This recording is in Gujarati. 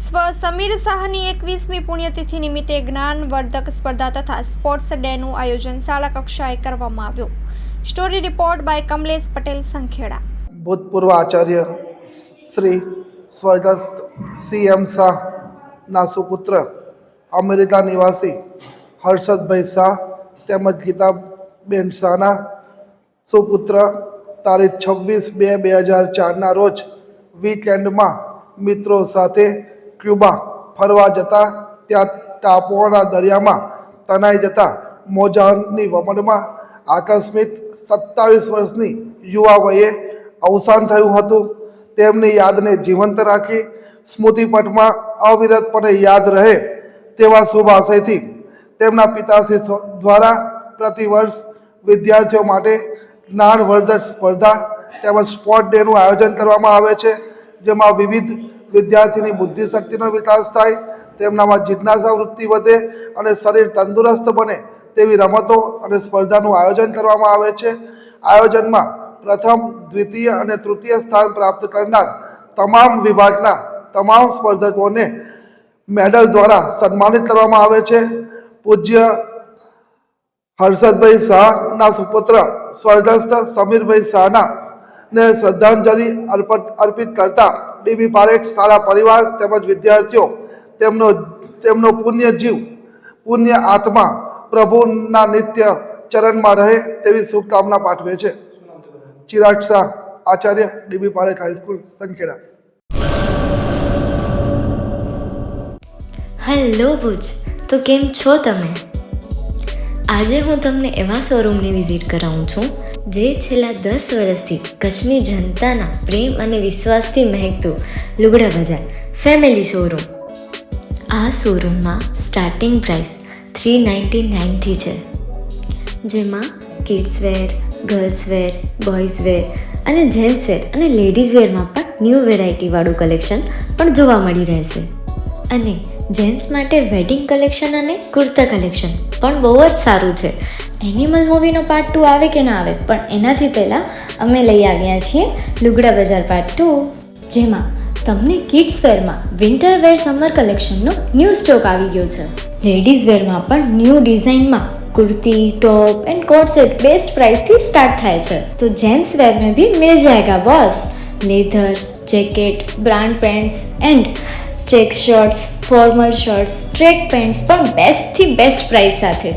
સ્વ સમીર શાહની 21મી પુણ્યતિથિ નિમિત્તે જ્ઞાનવર્ધક સ્પર્ધા તથા સ્પોર્ટ્સ ડેનું આયોજન શાળા કક્ષાએ કરવામાં આવ્યું. Story report by Kamlesh Patel Sankheda. ભૂતપૂર્વ આચાર્ય શ્રી સ્વર્ગસ્થ CM શાહના સુપુત્ર અમેરિકા નિવાસી હર્ષદભાઈ શાહ તેમજ ગીતાબેન શાહના સુપુત્ર તારીખ 26/2/2004ના રોજ વીકેન્ડમાં મિત્રો સાથે ક્યુબા ફરવા જતા ત્યાં ટાપુઓના દરિયામાં તણાઈ જતા મોજાની વમળમાં આકસ્મિક 27 વર્ષની યુવા વયે અવસાન થયું હતું. તેમની યાદને જીવંત રાખી સ્મૃતિપટમાં અવિરતપણે યાદ રહે તેવા શુભ આશયથી તેમના પિતાશ્રી દ્વારા પ્રતિવર્ષ વિદ્યાર્થીઓ માટે જ્ઞાનવર્ધક સ્પર્ધા તેમજ સ્પોર્ટ ડેનું આયોજન કરવામાં આવે છે, જેમાં વિવિધ વિદ્યાર્થીની બુદ્ધિશક્તિનો વિકાસ થાય, તેમનામાં જિજ્ઞાસા વૃત્તિ વધે અને શરીર તંદુરસ્ત બને તેવી રમતો અને સ્પર્ધાનું આયોજન કરવામાં આવે છે. આયોજનમાં પ્રથમ, દ્વિતીય અને તૃતીય સ્થાન પ્રાપ્ત કરનાર તમામ વિભાગના તમામ સ્પર્ધકોને મેડલ દ્વારા સન્માનિત કરવામાં આવે છે. પૂજ્ય હર્ષદભાઈ શાહના સુપુત્ર સ્વર્ગસ્થ સમીરભાઈ શાહના ને શ્રદ્ધાંજલિ અર્પિત કરતા DB પારેખ શાળા પરિવાર તેમજ વિદ્યાર્થીઓ તેમનો પુણ્ય આત્મા પ્રભુના નિત્ય ચરણમાં રહે તેવી શુભકામના પાઠવે છે. Chirag Shah, Acharya, DB Parekh high school, Sankheda. Hello Bhuj, તો કેમ છો તમે? આજે હું તમને એવા શોરૂમની વિઝિટ કરાવું છું જે છેલ્લા 10 વર્ષથી કચ્છની જનતાના પ્રેમ અને વિશ્વાસથી મહેકતું લુગડા બજાર ફેમિલી શોરૂમ. આ શોરૂમમાં સ્ટાર્ટિંગ પ્રાઇસ 399થી છે, જેમાં kids wear, girls wear, boys wear અને જેન્ટ્સ વેર અને લેડીઝ વેરમાં પણ ન્યૂ વેરાયટીવાળું કલેક્શન પણ જોવા મળી રહેશે. અને જેન્ટ્સ માટે વેડિંગ કલેક્શન અને કુર્તા કલેક્શન પણ બહુ જ સારું છે. એનિમલ મૂવીનો પાર્ટ 2 આવે કે ના આવે, પણ એનાથી પહેલાં અમે લઈ આવ્યા છીએ લુગડા બજાર પાર્ટ 2, જેમાં તમને કિડ્સ વેરમાં વિન્ટર વેર સમર કલેક્શનનો ન્યૂ સ્ટોક આવી ગયો છે. લેડીઝ વેરમાં પણ ન્યૂ ડિઝાઇનમાં kurti, top and coat set best price थी स्टार्ट थाय छे. तो जेंट्स वेर में भी मिल जाएगा boss. Leather, jacket, brand pants and check shirts, formal shirts, track pants पर बेस्ट थी बेस्ट प्राइस साथे.